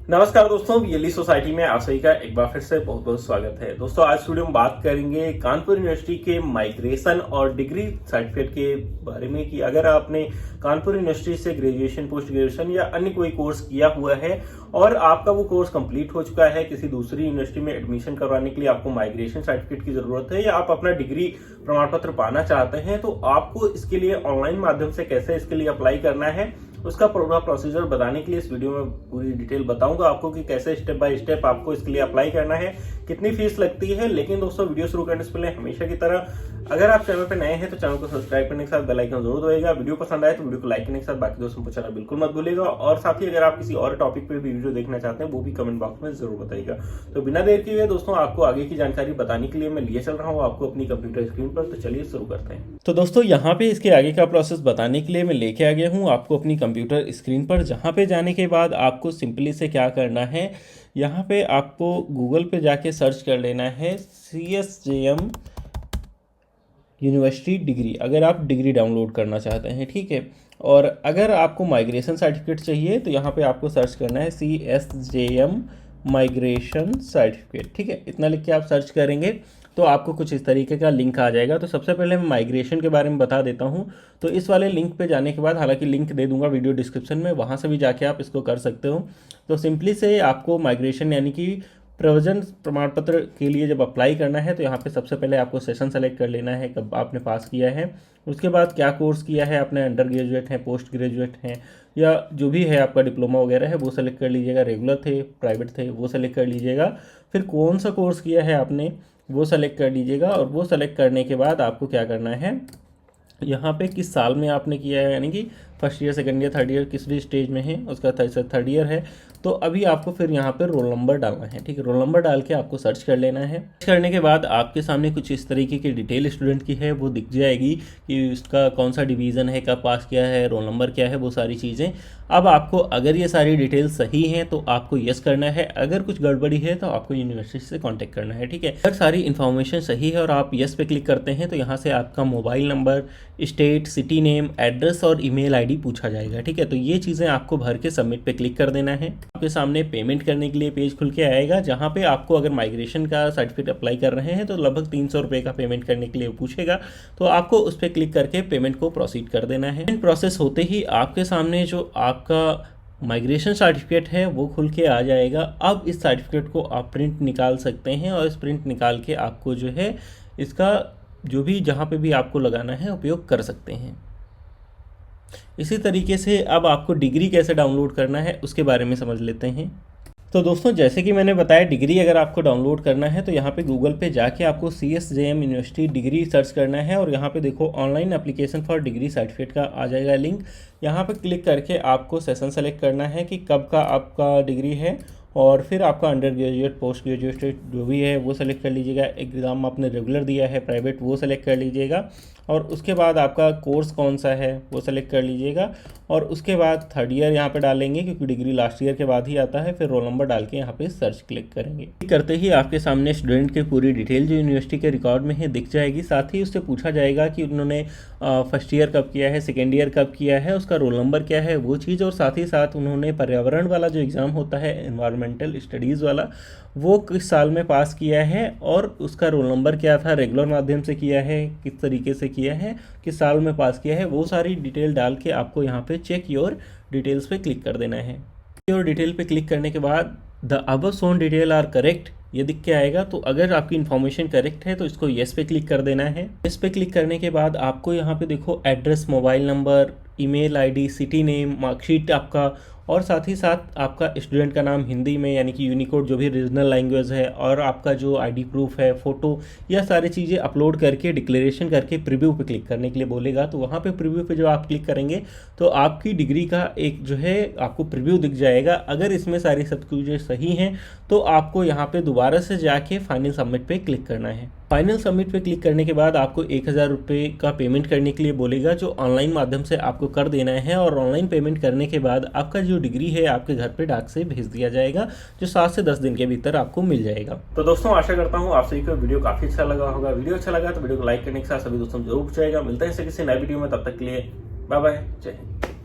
नमस्कार दोस्तों, VLE society में आप सभी का एक बार फिर से बहुत बहुत स्वागत है। दोस्तों आज वीडियो में बात करेंगे कानपुर यूनिवर्सिटी के माइग्रेशन और डिग्री सर्टिफिकेट के बारे में कि अगर आपने कानपुर यूनिवर्सिटी से ग्रेजुएशन, पोस्ट ग्रेजुएशन या अन्य कोई कोर्स किया हुआ है और आपका वो कोर्स कंप्लीट हो चुका है, किसी दूसरी यूनिवर्सिटी में एडमिशन करवाने के लिए आपको माइग्रेशन सर्टिफिकेट की जरूरत है या आप अपना डिग्री प्रमाण पत्र पाना चाहते हैं, तो आपको इसके लिए ऑनलाइन माध्यम से कैसे इसके लिए अप्लाई करना है उसका पूरा प्रोसीजर बताने के लिए इस वीडियो में पूरी डिटेल बताऊंगा आपको कि कैसे स्टेप बाय स्टेप आपको इसके लिए अप्लाई करना है, कितनी फीस लगती है। लेकिन दोस्तों वीडियो शुरू करने से पहले हमेशा की तरह अगर आप चैनल पर नए हैं तो चैनल को सब्सक्राइब करने के साथ बेल आइकन जरूर दबाइएगा। वीडियो पसंद आए तो वीडियो को लाइक करने के साथ बाकी दोस्तों को चैनल बिल्कुल मत भूलिएगा और साथ ही अगर आप किसी और टॉपिक पे भी वीडियो देखना चाहते हैं वो भी कमेंट बॉक्स में जरूर बताइएगा। तो बिना देर किए दोस्तों आपको आगे की जानकारी बताने के लिए मैं लिए चल रहा हूँ आपको अपनी कंप्यूटर स्क्रीन पर। तो चलिए शुरू करते हैं। तो दोस्तों यहाँ पे इसके आगे का प्रोसेस बताने के लिए मैं लेके आ गया हूँ आपको अपनी कंप्यूटर स्क्रीन पर, जहाँ पे जाने के बाद आपको सिंपली से क्या करना है, यहाँ पे आपको गूगल पे जाके सर्च कर लेना है CSJM यूनिवर्सिटी डिग्री, अगर आप डिग्री डाउनलोड करना चाहते हैं, ठीक है। और अगर आपको माइग्रेशन सर्टिफिकेट चाहिए तो यहाँ पे आपको सर्च करना है CSJM माइग्रेशन सर्टिफिकेट, ठीक है। इतना लिख के आप सर्च करेंगे तो आपको कुछ इस तरीके का लिंक आ जाएगा। तो सबसे पहले मैं माइग्रेशन के बारे में बता देता हूँ। तो इस वाले लिंक पे जाने के बाद, हालांकि लिंक दे दूंगा वीडियो डिस्क्रिप्शन में, वहाँ से भी जाके आप इसको कर सकते हो। तो सिंपली से आपको माइग्रेशन यानी कि प्रयोजन प्रमाण पत्र के लिए जब अप्लाई करना है तो यहाँ पे सबसे पहले आपको सेशन सेलेक्ट कर लेना है, कब आपने पास किया है, उसके बाद क्या कोर्स किया है आपने, अंडर ग्रेजुएट है, पोस्ट ग्रेजुएट है या जो भी है आपका डिप्लोमा वगैरह है वो सेलेक्ट कर लीजिएगा, रेगुलर थे, प्राइवेट थे वो सेलेक्ट कर लीजिएगा, फिर कौन सा कोर्स किया है आपने वो सेलेक्ट कर लीजिएगा। और वो सेलेक्ट करने के बाद आपको क्या करना है, यहाँ पे किस साल में आपने किया है, यानी कि first year, second year, third year, किस भी स्टेज में है, उसका थर्ड ईयर है तो अभी आपको फिर यहाँ पे रोल नंबर डालना है, ठीक है। रोल नंबर डाल के आपको सर्च कर लेना है। सर्च करने के बाद आपके सामने कुछ इस तरीके की डिटेल स्टूडेंट की है वो दिख जाएगी कि उसका कौन सा डिवीज़न है, कब पास किया है, रोल नंबर क्या है, वो सारी चीज़ें। अब आपको अगर ये सारी डिटेल सही हैं तो आपको यस करना है, अगर कुछ गड़बड़ी है तो आपको यूनिवर्सिटी से कांटेक्ट करना है, ठीक है। अगर सारी इन्फॉर्मेशन सही है और आप यस पे क्लिक करते हैं तो यहाँ से आपका mobile number, state, city name, address और ईमेल आईडी पूछा जाएगा, ठीक है। तो ये चीज़ें आपको भर के सबमिट पे क्लिक कर देना है। आपके सामने पेमेंट करने के लिए पेज खुल के आएगा, जहाँ पे आपको अगर माइग्रेशन का सर्टिफिकेट अप्लाई कर रहे हैं तो लगभग 300 रुपये का पेमेंट करने के लिए पूछेगा, तो आपको उस पर क्लिक करके पेमेंट को प्रोसीड कर देना है। प्रोसेस होते ही आपके सामने जो आपका माइग्रेशन सर्टिफिकेट है वो खुल के आ जाएगा। अब इस सर्टिफिकेट को आप प्रिंट निकाल सकते हैं और इस प्रिंट निकाल के आपको जो है इसका जो भी जहाँ पे भी आपको लगाना है उपयोग कर सकते हैं। इसी तरीके से अब आपको डिग्री कैसे डाउनलोड करना है उसके बारे में समझ लेते हैं। तो दोस्तों जैसे कि मैंने बताया, डिग्री अगर आपको डाउनलोड करना है तो यहाँ पे गूगल पे जाके आपको CSJM यूनिवर्सिटी डिग्री सर्च करना है और यहाँ पे देखो online application for degree certificate का आ जाएगा लिंक। यहाँ पे क्लिक करके आपको सेशन सेलेक्ट करना है कि कब का आपका डिग्री है और फिर आपका अंडर ग्रेजुएट, पोस्ट ग्रेजुएट जो भी है वो सेलेक्ट कर लीजिएगा। एग्ज़ाम आपने रेगुलर दिया है, प्राइवेट, वो सेलेक्ट कर लीजिएगा और उसके बाद आपका कोर्स कौन सा है वो सेलेक्ट कर लीजिएगा और उसके बाद थर्ड ईयर यहाँ पे डालेंगे क्योंकि डिग्री लास्ट ईयर के बाद ही आता है। फिर रोल नंबर डाल के यहाँ पे सर्च क्लिक करेंगे। करते ही आपके सामने स्टूडेंट की पूरी डिटेल जो यूनिवर्सिटी के रिकॉर्ड में है दिख जाएगी। साथ ही उससे पूछा जाएगा कि उन्होंने फर्स्ट ईयर कब किया है, सेकेंड ईयर कब किया है, उसका रोल नंबर क्या है, वो चीज़, और साथ ही साथ उन्होंने पर्यावरण वाला जो एग्ज़ाम होता है, एनवायरमेंटल स्टडीज़ वाला, वो किस साल में पास किया है और उसका रोल नंबर क्या था, रेगुलर माध्यम से किया है, किस तरीके से किया है, किस साल में पास किया है, वो सारी डिटेल डाल के आपको यहाँ पे चेक योर डिटेल्स पे क्लिक कर देना है। योर डिटेल पे क्लिक करने के बाद the above shown detail are correct ये दिख के आएगा। तो अगर आपकी इन्फॉर्मेशन करेक्ट है तो इसको येस पे क्लिक कर देना है। येस पे क्लिक करने के बाद आपको यहाँ पे देखो address, mobile number, email ID, city name, marksheet आपका और साथ ही साथ आपका स्टूडेंट का नाम हिंदी में यानी कि यूनिकोड जो भी रीजनल लैंग्वेज है और आपका जो आईडी प्रूफ है, फ़ोटो, यह सारी चीज़ें अपलोड करके डिक्लेरेशन करके प्रीव्यू पे क्लिक करने के लिए बोलेगा। तो वहाँ पे प्रीव्यू पे जब आप क्लिक करेंगे तो आपकी डिग्री का एक जो है आपको प्रीव्यू दिख जाएगा। अगर इसमें सारी सब चीज़ें सही हैं तो आपको यहाँ पे दोबारा से जाके फाइनल सबमिट पे क्लिक करना है। फाइनल सबमिट पे क्लिक करने के बाद आपको 1000 रुपये का पेमेंट करने के लिए बोलेगा, जो ऑनलाइन माध्यम से आपको कर देना है। और ऑनलाइन पेमेंट करने के बाद आपका जो डिग्री है आपके घर पे डाक से भेज दिया जाएगा, जो 7 से 10 दिन के भीतर आपको मिल जाएगा। तो दोस्तों आशा करता हूँ आप सभी को वीडियो काफी अच्छा लगा होगा। वीडियो अच्छा लगा तो वीडियो को लाइक करने के साथ सभी दोस्तों जरूर पूछेगा। मिलते हैं किसी नए वीडियो में, तब तक के लिए बाय बाय, जय हिंद।